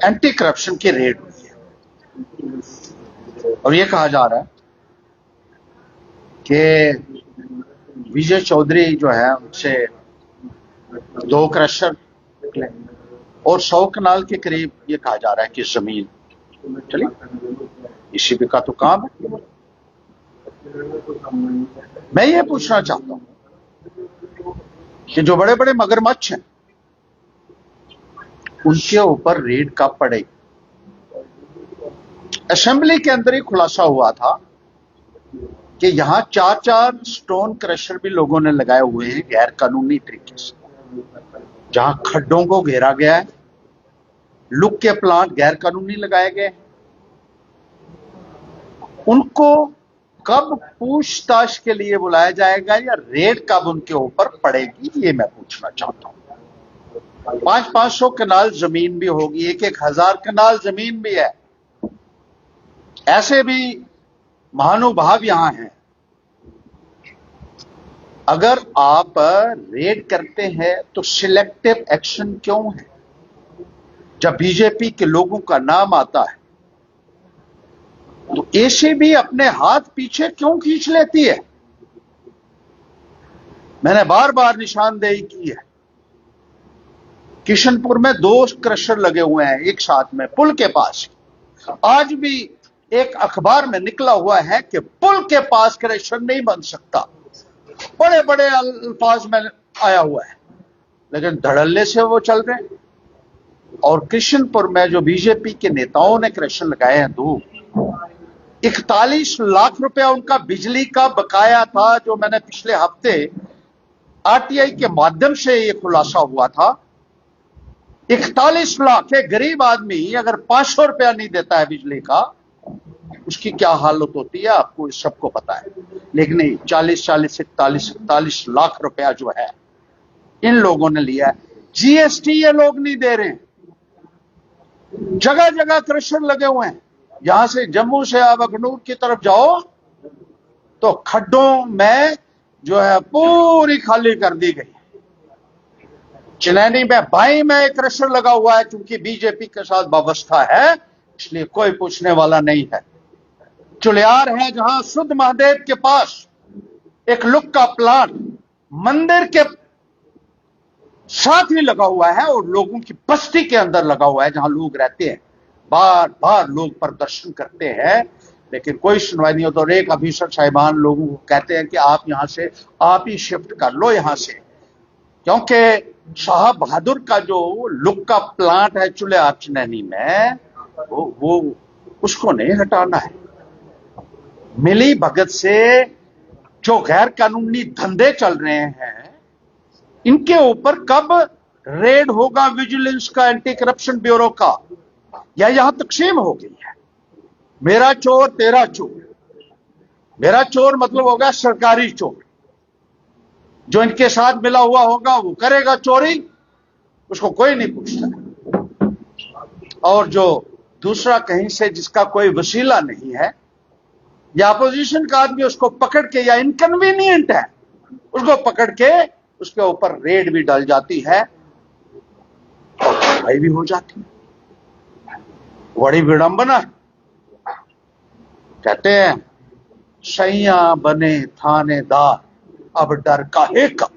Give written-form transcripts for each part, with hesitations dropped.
Anti corruption की red हुई है और ये कहा जा रहा है कि विजय चौधरी जो है उनसे 2 क्रशर और 100 कनाल के करीब ये कहा जा रहा है कि जमीन, चलिए इसी भी का तो काम है। मैं ये पूछना चाहता हूं कि जो बड़े बड़े मगरमच्छ हैं उनके ऊपर रेड कब पड़ेगी? असेंबली के अंदर ही खुलासा हुआ था कि यहां 4 स्टोन क्रशर भी लोगों ने लगाए हुए हैं गैर कानूनी तरीके से, जहां खड्डों को घेरा गया है, लुक के प्लांट गैर कानूनी लगाए गए। उनको कब पूछताछ के लिए बुलाया जाएगा या रेड कब उनके ऊपर पड़ेगी, ये मैं पूछना चाहता हूं। 500 कनाल जमीन भी होगी, 1000 कनाल जमीन भी है। ऐसे भी महानुभाव यहां हैं। अगर आप रेड करते हैं तो सिलेक्टिव एक्शन क्यों है? जब बीजेपी के लोगों का नाम आता है तो एसीबी अपने हाथ पीछे क्यों खींच लेती है? मैंने बार बार निशानदेही की है। किशनपुर में 2 क्रशर लगे हुए हैं एक साथ में पुल के पास। आज भी एक अखबार में निकला हुआ है कि पुल के पास क्रशर नहीं बन सकता, बड़े बड़े अल्फाज में आया हुआ है, लेकिन धड़ल्ले से वो चल रहे हैं। और किशनपुर में जो बीजेपी के नेताओं ने क्रशर लगाए हैं 2, 41 लाख रुपया उनका बिजली का बकाया था, जो मैंने पिछले हफ्ते आरटीआई के माध्यम से ये खुलासा हुआ था। 41 लाख, एक गरीब आदमी अगर 500 रुपया नहीं देता है बिजली का, उसकी क्या हालत होती है आपको इस सबको पता है। लेकिन नहीं, 41 लाख रुपया जो है इन लोगों ने लिया है। जीएसटी ये लोग नहीं दे रहे हैं। जगह जगह क्रशर लगे हुए हैं। यहां से जम्मू से आप अखनूर की तरफ जाओ तो खड्डों में जो है पूरी खाली कर दी गई। चिनैनी में बाई में एक क्रशर लगा हुआ है, क्योंकि बीजेपी के साथ वाबस्ता है इसलिए कोई पूछने वाला नहीं है। चुलियार है जहां शुद्ध महादेव के पास एक लुक का प्लांट मंदिर के साथ ही लगा हुआ है और लोगों की बस्ती के अंदर लगा हुआ है, जहां लोग रहते हैं। बार बार लोग प्रदर्शन करते हैं लेकिन कोई सुनवाई नहीं होता। और एक अफीसर साहिबान लोगों को कहते हैं कि आप यहां से आप ही शिफ्ट कर लो यहां से, क्योंकि शाह बहादुर का जो लुक का प्लांट है चुलियार चिनैनी में वो उसको नहीं हटाना है। मिली भगत से जो गैर कानूनी धंधे चल रहे हैं इनके ऊपर कब रेड होगा विजिलेंस का, एंटी करप्शन ब्यूरो का, या यहां तकसीम हो गई है? मेरा चोर तेरा चोर। मेरा चोर मतलब होगा सरकारी चोर। जो इनके साथ मिला हुआ होगा वो करेगा चोरी, उसको कोई नहीं पूछता। और जो दूसरा कहीं से जिसका कोई वसीला नहीं है या अपोजिशन का आदमी, उसको पकड़ के, या इनकन्वीनियंट है उसको पकड़ के उसके ऊपर रेड भी डल जाती है और कार्रवाई भी हो जाती है। बड़ी विडंबना है। कहते हैं सैया बने थानेदार अब डर काहे का।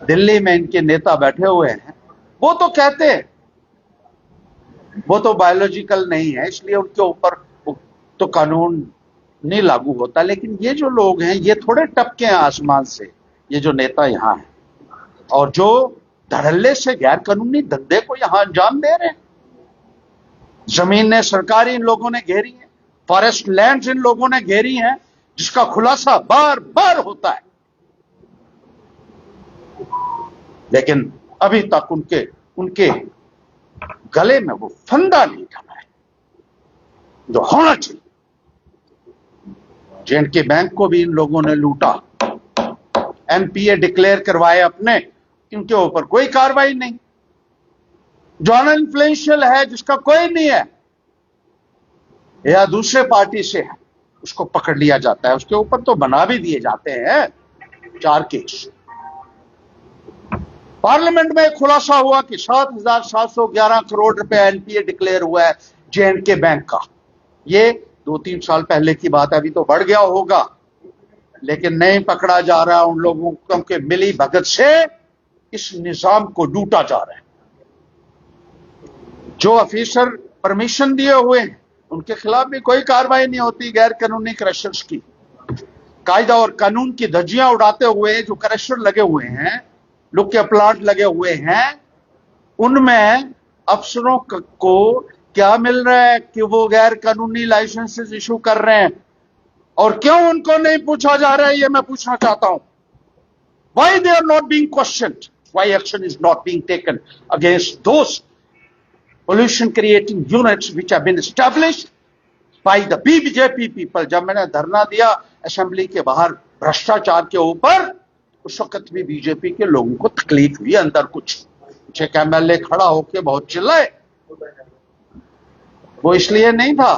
दिल्ली में इनके नेता बैठे हुए हैं, वो तो कहते हैं वो तो बायोलॉजिकल नहीं है इसलिए उनके ऊपर तो कानून नहीं लागू होता। लेकिन ये जो लोग हैं ये थोड़े टपके हैं आसमान से, ये जो नेता यहां हैं और जो धड़ल्ले से गैर कानूनी धंधे को यहां अंजाम दे रहे हैं। जमीनें सरकारी इन लोगों ने घेरी हैं, फॉरेस्ट लैंड्स इन लोगों ने घेरी हैं, जिसका खुलासा बार बार होता है, लेकिन अभी तक उनके गले में वो फंदा नहीं डला है जो होना चाहिए। जेएंडके बैंक को भी इन लोगों ने लूटा, एनपीए डिक्लेयर करवाए अपने, इनके ऊपर कोई कार्रवाई नहीं। जो अन इन्फ्लुएंशियल है, जिसका कोई नहीं है या दूसरे पार्टी से है, उसको पकड़ लिया जाता है। उसके ऊपर तो बना भी दिए जाते हैं 4 केस। पार्लियामेंट में खुलासा हुआ कि 7,711 करोड़ रुपए एनपीए डिक्लेयर हुआ है जेएंडके बैंक का। ये 2-3 साल पहले की बात है, अभी तो बढ़ गया होगा, लेकिन नहीं पकड़ा जा रहा उन लोगों को, क्योंकि मिली भगत से इस निजाम को लूटा जा रहा है। जो ऑफिसर परमिशन दिए हुए हैं उनके खिलाफ भी कोई कार्रवाई नहीं होती। गैर कानूनी क्रशर्स की कायदा और कानून की धज्जियां उड़ाते हुए जो क्रशर लगे हुए हैं, लुक्के प्लांट लगे हुए हैं, उनमें अफसरों को क्या मिल रहा है कि वो गैर कानूनी लाइसेंसेस इशू कर रहे हैं, और क्यों उनको नहीं पूछा जा रहा है, ये मैं पूछना चाहता हूं। Why they are not being questioned? Why action is not being taken against those pollution creating units which have been established by the BJP people? जब मैंने धरना दिया असेंबली के बाहर भ्रष्टाचार के ऊपर, उस वक्त भी बीजेपी के लोगों को तकलीफ हुई अंदर कुछ एक एमएलए खड़ा होकर बहुत चिल्लाए। वो इसलिए नहीं था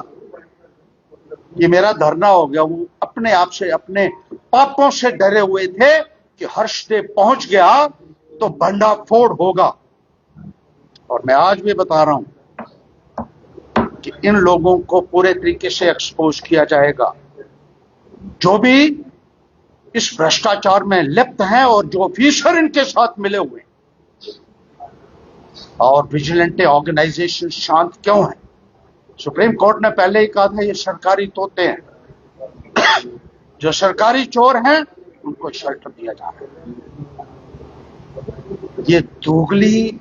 कि मेरा धरना हो गया, वो अपने आप से, अपने पापों से डरे हुए थे कि हर्षदेव पहुंच गया तो भंडाफोड़ होगा। और मैं आज भी बता रहा हूं कि इन लोगों को पूरे तरीके से एक्सपोज किया जाएगा, जो भी इस भ्रष्टाचार में लिप्त हैं और जो ऑफिसर इनके साथ मिले हुए हैं। और विजिलेंटे ऑर्गेनाइजेशन शांत क्यों है? सुप्रीम कोर्ट ने पहले ही कहा था ये सरकारी तोते हैं, जो सरकारी चोर हैं उनको शेल्टर दिया जा रहा है। ये दोगली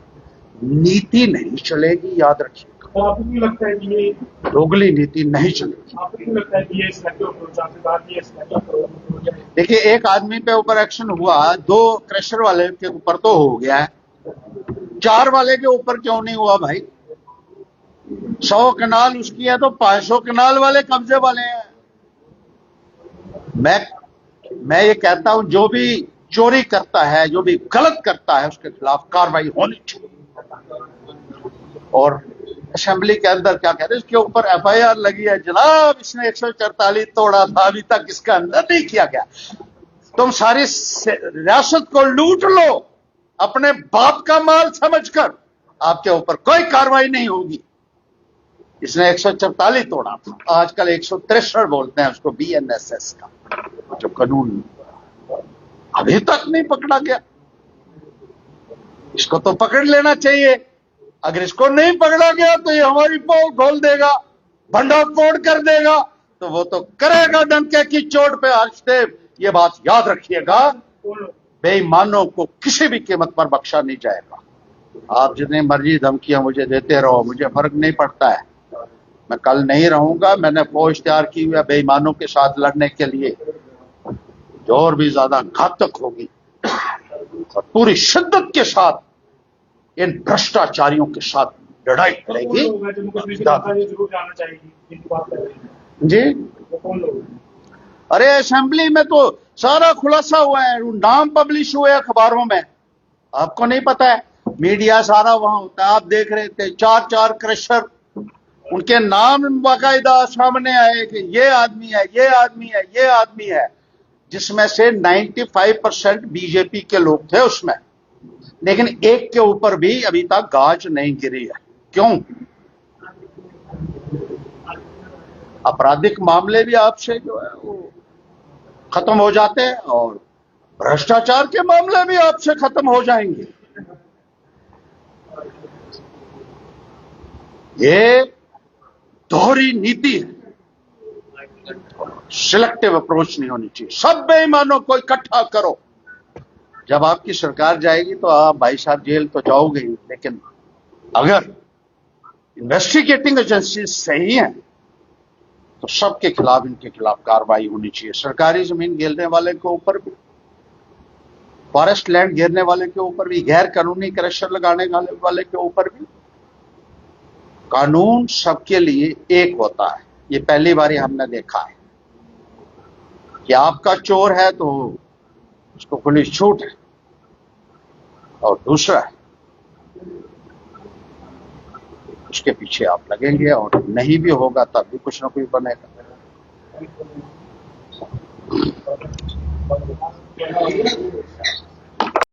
नीति नहीं चलेगी, याद रखिएगा। तो आपको नहीं लगता है कि ये दोगली नीति नहीं चलेगी? आपको नहीं लगता है कि ये सिलेक्टिव अप्रोच, आपसे बात ये सिलेक्टिव अप्रोच है? देखिए, एक आदमी पे ऊपर एक्शन हुआ, 2 क्रशर वाले के ऊपर तो हो गया है, 4 वाले के ऊपर क्यों नहीं हुआ भाई? 100 कनाल उसकी है तो 500 कनाल वाले कब्जे वाले हैं। मैं ये कहता हूं, जो भी चोरी करता है, जो भी गलत करता है, उसके खिलाफ कार्रवाई होनी चाहिए। और असेंबली के अंदर क्या कह रहे हैं, इसके ऊपर एफआईआर लगी है, जनाब इसने 144 तोड़ा था, अभी तक इसका अंदर नहीं किया गया। तुम सारी रियासत को लूट लो अपने बाप का माल समझकर, आपके ऊपर कोई कार्रवाई नहीं होगी। इसने 144 तोड़ा था, आजकल 163 बोलते हैं उसको, बीएनएसएस का जो कानून अभी तक नहीं पकड़ा गया। इसको तो पकड़ लेना चाहिए। अगर इसको नहीं पकड़ा गया तो ये हमारी पोल खोल देगा, भंडाफोड़ कर देगा, तो वो तो करेगा डंके की चोट पे हर्षदेव। ये बात याद रखिएगा, बेईमानों को किसी भी कीमत पर बख्शा नहीं जाएगा। आप जितनी मर्जी धमकियां मुझे देते रहो, मुझे फर्क नहीं पड़ता है। मैं कल नहीं रहूंगा, मैंने फौज तैयार की हुई है बेईमानों के साथ लड़ने के लिए, जो और भी ज्यादा घातक होगी, और पूरी शिद्दत के साथ इन भ्रष्टाचारियों के साथ लड़ाई लड़ेगी। जी, अरे असेंबली में तो सारा खुलासा हुआ है, नाम पब्लिश हुए अखबारों में, आपको नहीं पता है? मीडिया सारा वहां होता है, आप देख रहे थे। 4 क्रशर, उनके नाम बाकायदा सामने आए कि ये आदमी है, ये आदमी है, ये आदमी है, जिसमें से 95% बीजेपी के लोग थे उसमें, लेकिन एक के ऊपर भी अभी तक गाज नहीं गिरी है। क्यों? आपराधिक मामले भी आपसे जो है वो खत्म हो जाते हैं, और भ्रष्टाचार के मामले भी आपसे खत्म हो जाएंगे। ये दोहरी नीति है, सिलेक्टिव अप्रोच नहीं होनी चाहिए। सब बेईमानों को इकट्ठा करो। जब आपकी सरकार जाएगी तो आप भाई साहब जेल तो जाओगे ही, लेकिन अगर इन्वेस्टिगेटिंग एजेंसी सही है तो सबके खिलाफ, इनके खिलाफ कार्रवाई होनी चाहिए। सरकारी जमीन घेरने वाले के ऊपर भी, फॉरेस्ट लैंड घेरने वाले के ऊपर भी, गैर कानूनी क्रशर लगाने वाले के ऊपर भी। कानून सबके लिए एक होता है। ये पहली बार हमने देखा है कि आपका चोर है तो उसको पुलिस छूट है, और दूसरा है उसके पीछे आप लगेंगे, और नहीं भी होगा तब भी कुछ ना कुछ बनेगा।